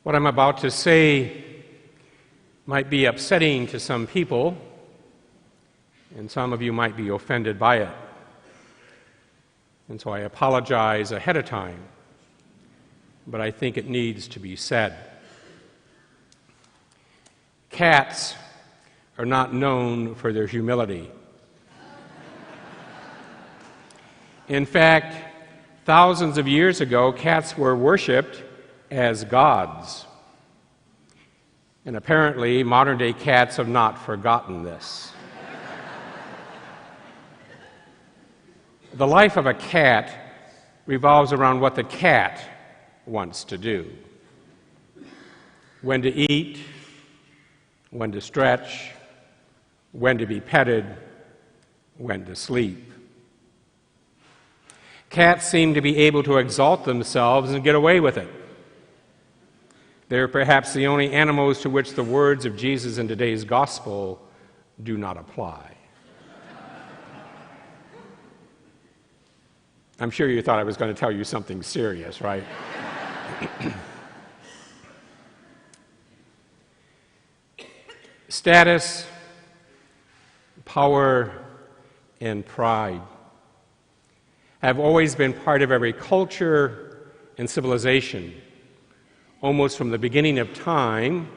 What I'm about to say might be upsetting to some people, and some of you might be offended by it. And so I apologize ahead of time, but I think it needs to be said. Cats are not known for their humility. In fact, thousands of years ago, cats were worshipped as gods. And apparently, modern-day cats have not forgotten this. The life of a cat revolves around what the cat wants to do. When to eat, when to stretch, when to be petted, when to sleep. Cats seem to be able to exalt themselves and get away with it. They're perhaps the only animals to which the words of Jesus in today's gospel do not apply. I'm sure you thought I was going to tell you something serious, right? Status, power, and pride have always been part of every culture and civilization, almost from the beginning of time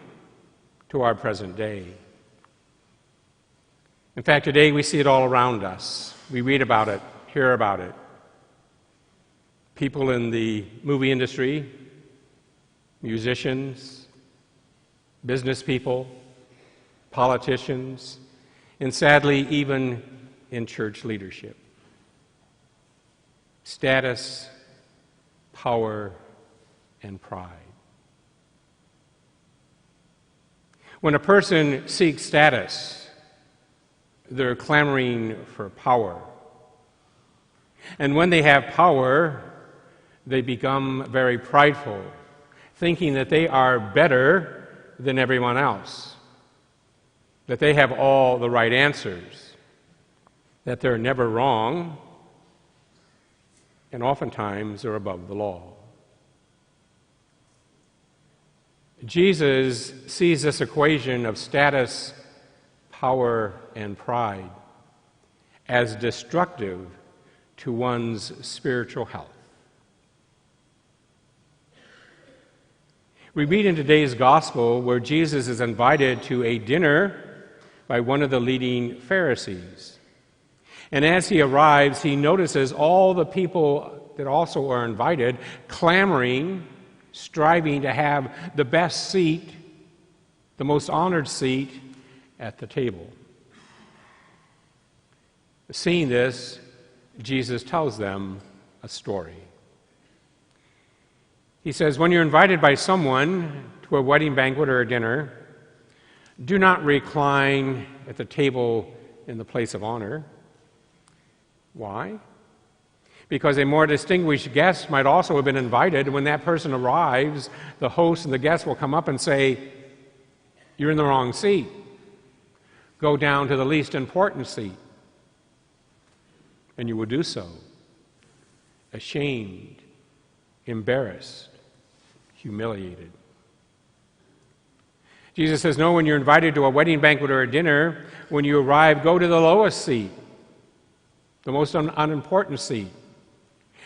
to our present day. In fact, today we see it all around us. We read about it, hear about it. People in the movie industry, musicians, business people, politicians, and sadly, even in church leadership. Status, power, and pride. When a person seeks status, they're clamoring for power. And when they have power, they become very prideful, thinking that they are better than everyone else, that they have all the right answers, that they're never wrong, and oftentimes are above the law. Jesus sees this equation of status, power, and pride as destructive to one's spiritual health. We read in today's gospel where Jesus is invited to a dinner by one of the leading Pharisees. And as he arrives, he notices all the people that also are invited clamoring, striving to have the best seat, the most honored seat at the table. Seeing this, Jesus tells them a story. He says, when you're invited by someone to a wedding banquet or a dinner, do not recline at the table in the place of honor. Why? Because a more distinguished guest might also have been invited, and when that person arrives, the host and the guest will come up and say, you're in the wrong seat. Go down to the least important seat. And you will do so, ashamed, embarrassed, humiliated. Jesus says, no, when you're invited to a wedding banquet or a dinner, when you arrive, go to the lowest seat, the most unimportant seat.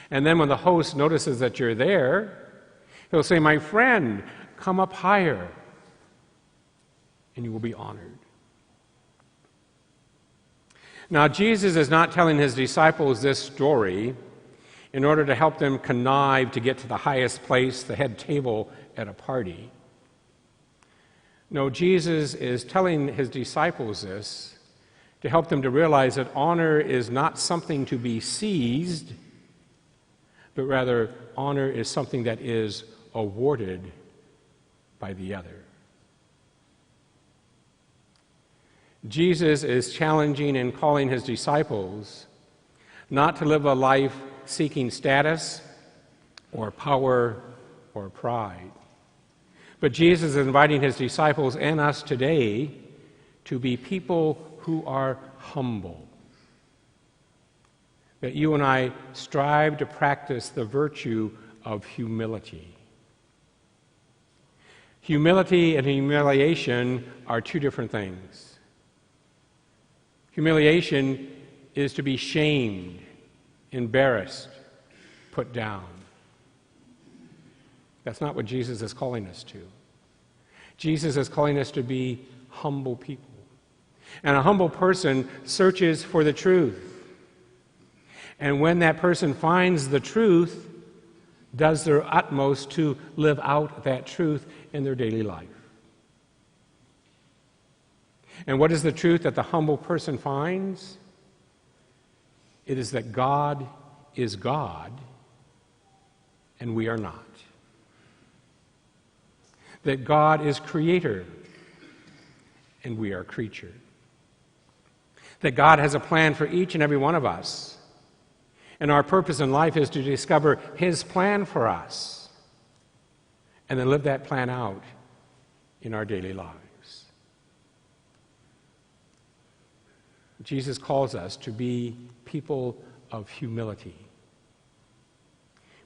And then when the host notices that you're there, he'll say, my friend, come up higher, and you will be honored. Now, Jesus is not telling his disciples this story in order to help them connive to get to the highest place, the head table at a party. No, Jesus is telling his disciples this to help them to realize that honor is not something to be seized, but rather honor is something that is awarded by the other. Jesus is challenging and calling his disciples not to live a life seeking status or power or pride. But Jesus is inviting his disciples and us today to be people who are humble. That you and I strive to practice the virtue of humility. Humility and humiliation are two different things. Humiliation is to be shamed, embarrassed, put down. That's not what Jesus is calling us to. Jesus is calling us to be humble people. And a humble person searches for the truth. And when that person finds the truth, does their utmost to live out that truth in their daily life. And what is the truth that the humble person finds? It is that God is God and we are not. That God is creator and we are creature. That God has a plan for each and every one of us. And our purpose in life is to discover His plan for us and then live that plan out in our daily lives. Jesus calls us to be people of humility.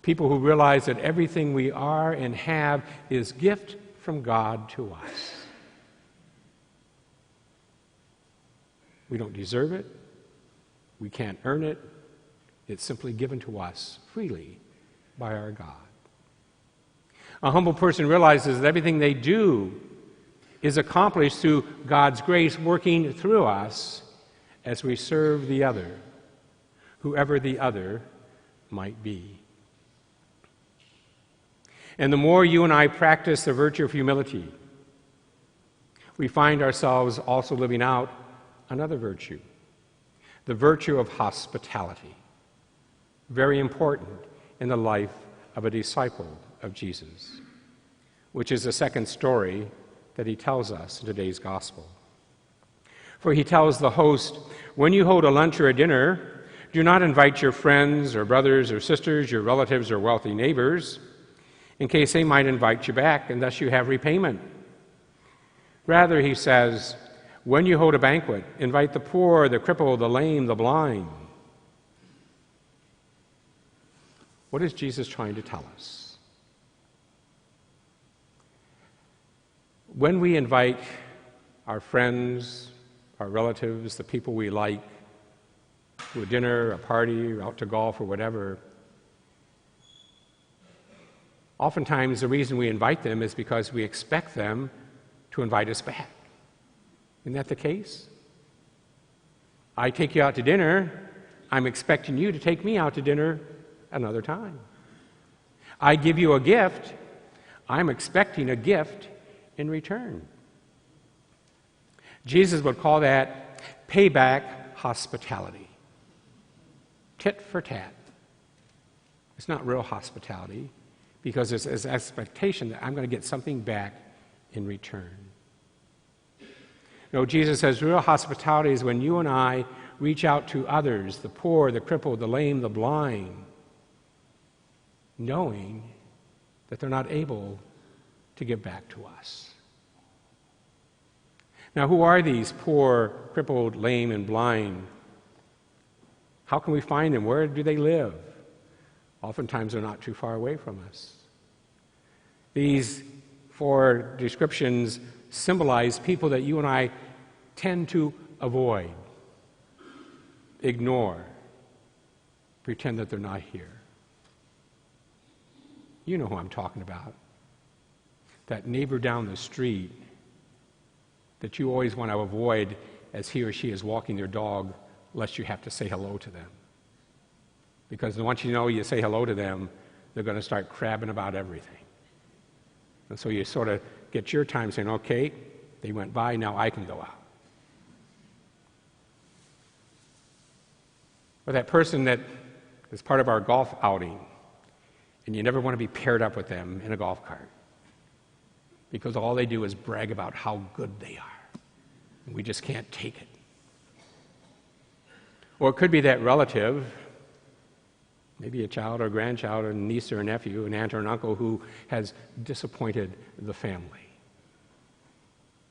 People who realize that everything we are and have is gift from God to us. We don't deserve it. We can't earn it. It's simply given to us freely by our God. A humble person realizes that everything they do is accomplished through God's grace working through us as we serve the other, whoever the other might be. And the more you and I practice the virtue of humility, we find ourselves also living out another virtue, the virtue of hospitality. Very important in the life of a disciple of Jesus, which is the second story that he tells us in today's gospel. For he tells the host, when you hold a lunch or a dinner, do not invite your friends or brothers or sisters, your relatives or wealthy neighbors, in case they might invite you back, and thus you have repayment. Rather, he says, when you hold a banquet, invite the poor, the crippled, the lame, the blind. What is Jesus trying to tell us? When we invite our friends, our relatives, the people we like, to a dinner, a party, or out to golf, or whatever, oftentimes the reason we invite them is because we expect them to invite us back. Isn't that the case? I take you out to dinner, I'm expecting you to take me out to dinner another time. I give you a gift, I'm expecting a gift in return. Jesus would call that payback hospitality. Tit for tat. It's not real hospitality because there's this expectation that I'm going to get something back in return. No, Jesus says real hospitality is when you and I reach out to others, the poor, the crippled, the lame, the blind, knowing that they're not able to give back to us. Now, who are these poor, crippled, lame, and blind? How can we find them? Where do they live? Oftentimes they're not too far away from us. These four descriptions symbolize people that you and I tend to avoid, ignore, pretend that they're not here. You know who I'm talking about. That neighbor down the street that you always want to avoid as he or she is walking their dog, lest you have to say hello to them. Because once you know you say hello to them, they're going to start crabbing about everything. And so you sort of get your time saying, okay, they went by, now I can go out. Or that person that is part of our golf outing, and you never want to be paired up with them in a golf cart because all they do is brag about how good they are. And we just can't take it. Or it could be that relative, maybe a child or a grandchild or a niece or a nephew, an aunt or an uncle who has disappointed the family.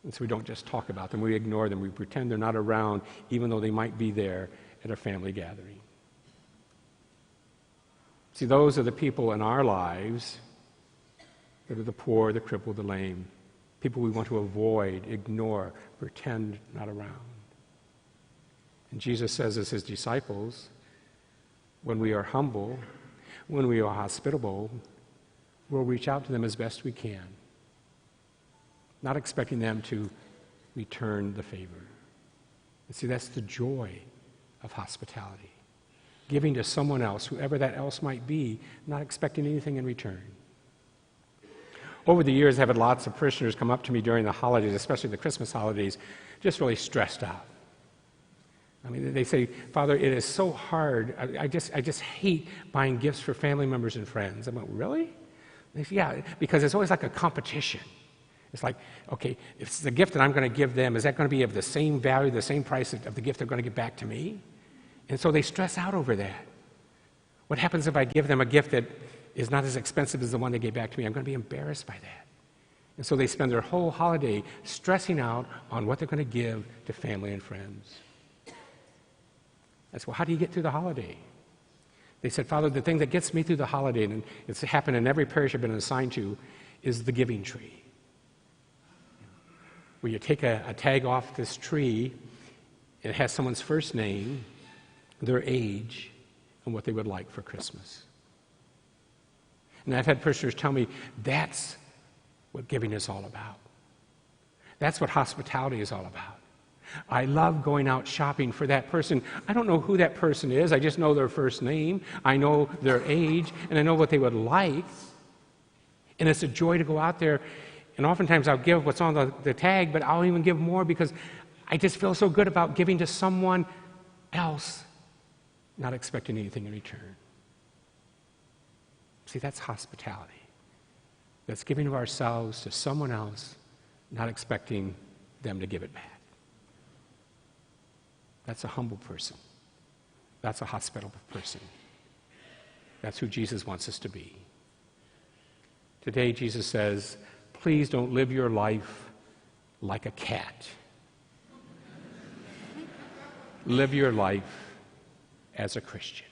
And so we don't just talk about them, we ignore them, we pretend they're not around even though they might be there at a family gathering. See, those are the people in our lives that are the poor, the crippled, the lame, people we want to avoid, ignore, pretend not around. And Jesus says as his disciples, when we are humble, when we are hospitable, we'll reach out to them as best we can, not expecting them to return the favor. And see, that's the joy of hospitality. Giving to someone else, whoever that else might be, not expecting anything in return. Over the years, I've had lots of parishioners come up to me during the holidays, especially the Christmas holidays, just really stressed out. I mean, they say, Father, it is so hard. I just hate buying gifts for family members and friends. I'm like, really? They say, yeah, because it's always like a competition. It's like, okay, if it's the gift that I'm going to give them, is that going to be of the same value, the same price of the gift they're going to give back to me? And so they stress out over that. What happens if I give them a gift that is not as expensive as the one they gave back to me? I'm going to be embarrassed by that. And so they spend their whole holiday stressing out on what they're going to give to family and friends. That's, well, how do you get through the holiday? They said, Father, the thing that gets me through the holiday, and it's happened in every parish I've been assigned to, is the giving tree. Where you take a tag off this tree, and it has someone's first name, their age, and what they would like for Christmas. And I've had parishioners tell me that's what giving is all about. That's what hospitality is all about. I love going out shopping for that person. I don't know who that person is. I just know their first name. I know their age, and I know what they would like. And it's a joy to go out there. And oftentimes I'll give what's on the tag, but I'll even give more because I just feel so good about giving to someone else, not expecting anything in return. See, that's hospitality. That's giving of ourselves to someone else, not expecting them to give it back. That's a humble person. That's a hospitable person. That's who Jesus wants us to be. Today, Jesus says, please don't live your life like a cat. Live your life as a Christian.